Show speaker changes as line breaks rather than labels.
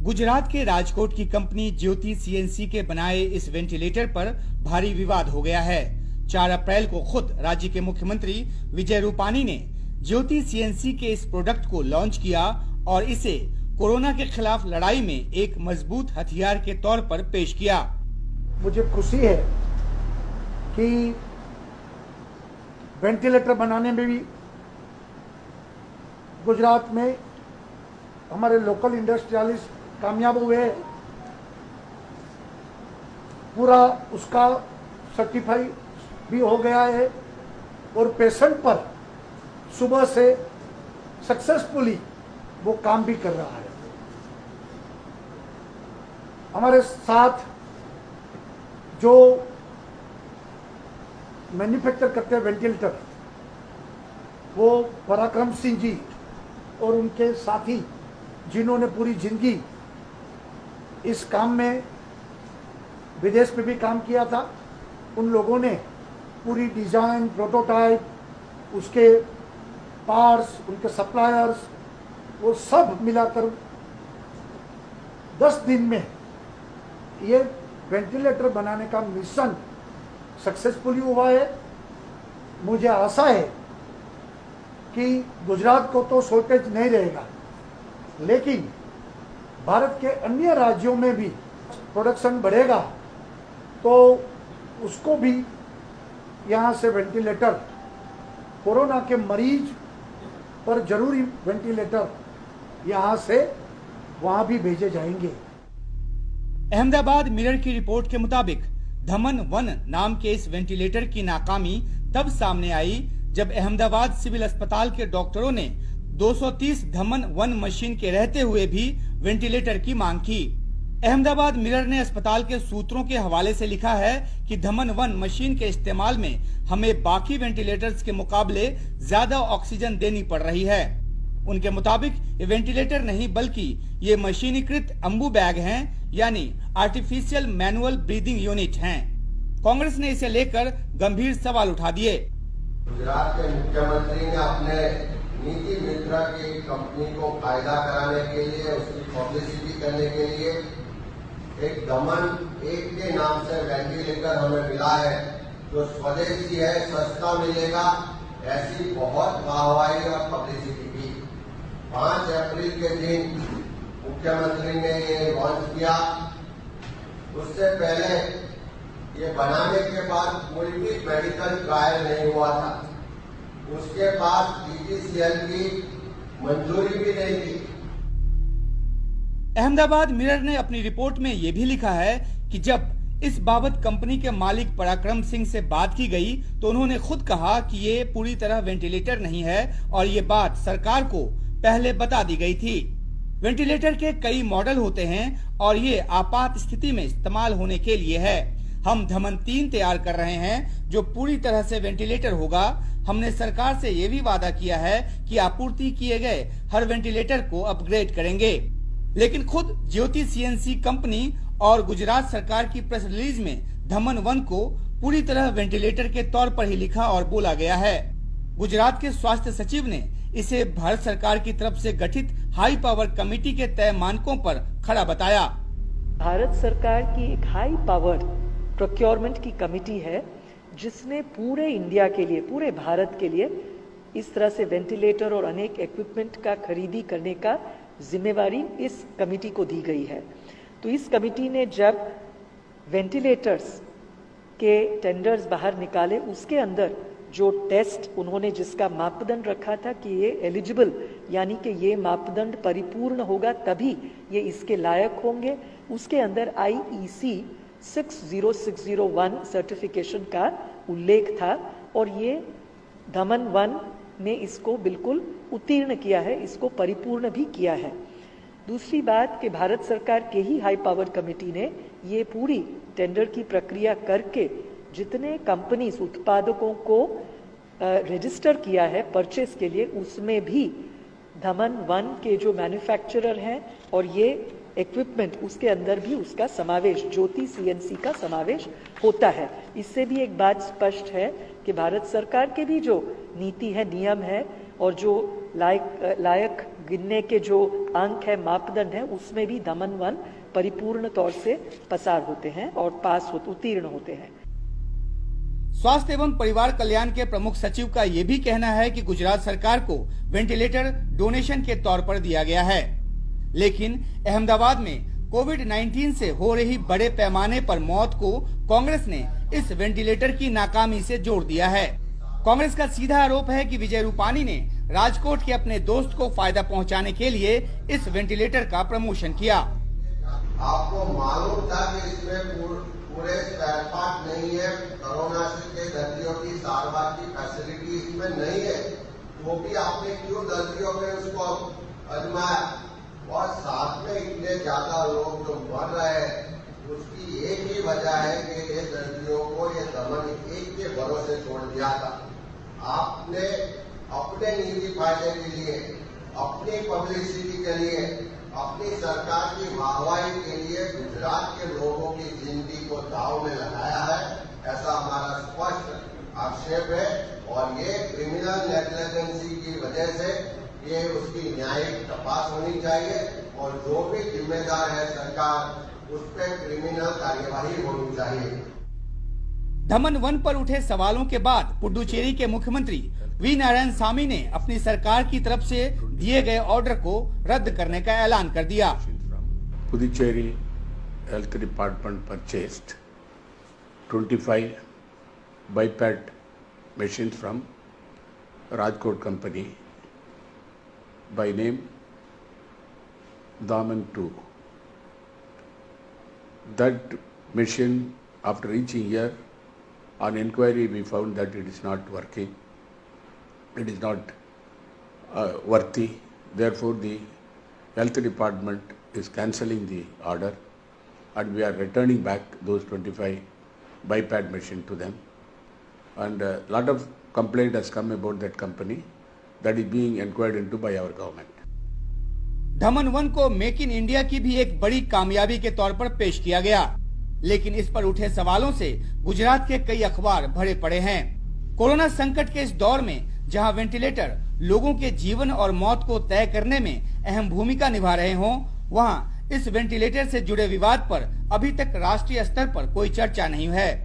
गुजरात के राजकोट की कंपनी ज्योति सीएनसी के बनाए इस वेंटिलेटर पर भारी विवाद हो गया है। 4 अप्रैल को खुद राज्य के मुख्यमंत्री विजय रूपाणी ने ज्योति सीएनसी के इस प्रोडक्ट को लॉन्च किया और इसे कोरोना के खिलाफ लड़ाई में एक मजबूत हथियार के तौर पर पेश किया।
मुझे खुशी है कि वेंटिलेटर बनाने में भी गुजरात में हमारे लोकल इंडस्ट्रियलिस्ट कामयाब हुए। पूरा उसका सर्टिफाई भी हो गया है और पेशेंट पर सुबह से सक्सेसफुली वो काम भी कर रहा है। हमारे साथ जो मैन्युफैक्चर करते हैं वेंटिलेटर, वो पराक्रम सिंह जी और उनके साथी जिन्होंने पूरी जिंदगी इस काम में विदेश में भी काम किया था, उन लोगों ने पूरी डिजाइन, प्रोटोटाइप, उसके पार्ट्स, उनके सप्लायर्स, वो सब मिलाकर 10 दिन में ये वेंटिलेटर बनाने का मिशन सक्सेसफुली हुआ है। मुझे आशा है कि गुजरात को तो शॉर्टेज नहीं रहेगा, लेकिन भारत के अन्य राज्यों में भी प्रोडक्शन बढ़ेगा तो उसको भी यहाँ से वेंटिलेटर, कोरोना के मरीज पर जरूरी वेंटिलेटर यहाँ से वहाँ भी भेजे जाएंगे।
अहमदाबाद मिरर की रिपोर्ट के मुताबिक धमन-1 नाम के इस वेंटिलेटर की नाकामी तब सामने आई जब अहमदाबाद सिविल अस्पताल के डॉक्टरों ने 230 धमन-1 मशीन के रहते हुए भी वेंटिलेटर की मांग की। अहमदाबाद मिरर ने अस्पताल के सूत्रों के हवाले से लिखा है कि धमन-1 मशीन के इस्तेमाल में हमें बाकी वेंटिलेटर्स के मुकाबले ज्यादा ऑक्सीजन देनी पड़ रही है। उनके मुताबिक ये वेंटिलेटर नहीं बल्कि ये मशीनीकृत अम्बू बैग हैं, यानी आर्टिफिशियल मैनुअल ब्रीदिंग यूनिट हैं। कांग्रेस ने इसे लेकर गंभीर सवाल उठा दिए।
गुजरात के मुख्यमंत्री ने अपने नीति मित्रा की कंपनी को फायदा कराने के लिए, उसकी पब्लिसिटी करने के लिए एक दमन-1 के नाम से वेंटिलेटर हमें मिला है जो स्वदेशी है, सस्ता मिलेगा, ऐसी बहुत वाहवाही और पब्लिसिटी की। 5 अप्रैल के दिन मुख्यमंत्री ने ये लॉन्च किया। उससे पहले ये बनाने के बाद कोई भी मेडिकल ट्रायल नहीं हुआ था। उसके बाद DGCL की मंजूरी भी नहीं थी।
अहमदाबाद मिरर ने अपनी रिपोर्ट में ये भी लिखा है कि जब इस बाबत कंपनी के मालिक पराक्रम सिंह से बात की गई तो उन्होंने खुद कहा कि ये पूरी तरह वेंटिलेटर नहीं है और ये बात सरकार को पहले बता दी गई थी। वेंटिलेटर के कई मॉडल होते हैं और ये आपात स्थिति में इस्तेमाल होने के लिए है। हम धमन-3 तैयार कर रहे हैं जो पूरी तरह से वेंटिलेटर होगा। हमने सरकार से ये भी वादा किया है कि आपूर्ति किए गए हर वेंटिलेटर को अपग्रेड करेंगे। लेकिन खुद ज्योति सीएनसी कंपनी और गुजरात सरकार की प्रेस रिलीज में धमन-1 को पूरी तरह वेंटिलेटर के तौर पर ही लिखा और बोला गया है। गुजरात के स्वास्थ्य सचिव ने इसे भारत सरकार की तरफ से गठित हाई पावर कमेटी के तय मानकों पर खड़ा बताया।
भारत सरकार की एक हाई पावर प्रोक्योरमेंट की कमेटी है जिसने पूरे इंडिया के लिए, पूरे भारत के लिए इस तरह से वेंटिलेटर और अनेक इक्विपमेंट का खरीदी करने का जिम्मेवारी इस कमेटी को दी गई है। तो इस कमेटी ने जब वेंटिलेटर्स के टेंडर्स बाहर निकाले, उसके अंदर जो टेस्ट उन्होंने जिसका मापदंड रखा था कि ये एलिजिबल, यानी कि ये मापदंड परिपूर्ण होगा तभी ये इसके लायक होंगे, उसके अंदर IEC 60601 सर्टिफिकेशन का उल्लेख था और ये धमन-1 ने इसको बिल्कुल उत्तीर्ण किया है, इसको परिपूर्ण भी किया है। दूसरी बात कि भारत सरकार के ही हाई पावर कमेटी ने ये पूरी टेंडर की प्रक्रिया करके जितने कंपनीज उत्पादकों को रजिस्टर किया है परचेस के लिए, उसमें भी धमन-1 के जो मैन्युफैक्चरर हैं और ये इक्विपमेंट, उसके अंदर भी उसका समावेश, ज्योति सीएनसी का समावेश होता है। इससे भी एक बात स्पष्ट है कि भारत सरकार के भी जो नीति है, नियम है और जो लायक गिनने के जो अंक है, मापदंड है, उसमें भी दमन 1 परिपूर्ण तौर से पसार होते हैं और उत्तीर्ण होते हैं।
स्वास्थ्य एवं परिवार कल्याण के प्रमुख सचिव का ये भी कहना है कि गुजरात सरकार को वेंटिलेटर डोनेशन के तौर पर दिया गया है, लेकिन अहमदाबाद में कोविड-19 से हो रही बड़े पैमाने पर मौत को कांग्रेस ने इस वेंटिलेटर की नाकामी से जोड़ दिया है। कांग्रेस का सीधा आरोप है कि विजय रूपानी ने राजकोट के अपने दोस्त को फायदा पहुंचाने के लिए इस वेंटिलेटर का प्रमोशन किया।
आपको मालूम था कि इसमें पूरे स्पेयर पार्ट नहीं है, कोरोना के दर्दियों की सारवार की फैसिलिटी इसमें नहीं है, वो भी आपने क्यों दर्दियों में उसको आजमाया? और साथ में इतने ज्यादा लोग जो मर रहे हैं उसकी एक ही वजह है कि ये दर्दियों को ये दमन 1 के भरोसे छोड़ दिया था। आपने अपने निजी फायदे के लिए, अपनी पब्लिसिटी के लिए, अपनी सरकार की वाहवाही के लिए गुजरात के लोगों की जिंदगी को दांव में लगाया है, ऐसा हमारा स्पष्ट आक्षेप है। और ये क्रिमिनल नेग्लिजेंसी की वजह से ये उसकी न्यायिक तपास होनी चाहिए और जो भी जिम्मेदार है सरकार उस पर क्रिमिनल कार्यवाही होनी चाहिए।
दमन 1 पर उठे सवालों के बाद पुडुचेरी के मुख्यमंत्री वी नारायणसामी ने अपनी सरकार की तरफ से दिए गए ऑर्डर को रद्द करने का ऐलान कर दिया।
Puducherry health department purchased 25 BiPAP machines from Rajkot company by name Daman 2. That machine, after reaching here, on inquiry we found that it is not working, it is not worthy. Therefore, the health department is cancelling the order and we are returning back those 25 BiPAP machine to them. And a lot of complaint has come about that company that is being inquired into by our government.
दमन 1 को make in India की भी एक बड़ी कामयाबी के तौर पर पेश किया गया, लेकिन इस पर उठे सवालों से गुजरात के कई अखबार भरे पड़े हैं। कोरोना संकट के इस दौर में जहां वेंटिलेटर लोगों के जीवन और मौत को तय करने में अहम भूमिका निभा रहे हों, वहां इस वेंटिलेटर से जुड़े विवाद पर अभी तक राष्ट्रीय स्तर पर कोई चर्चा नहीं है।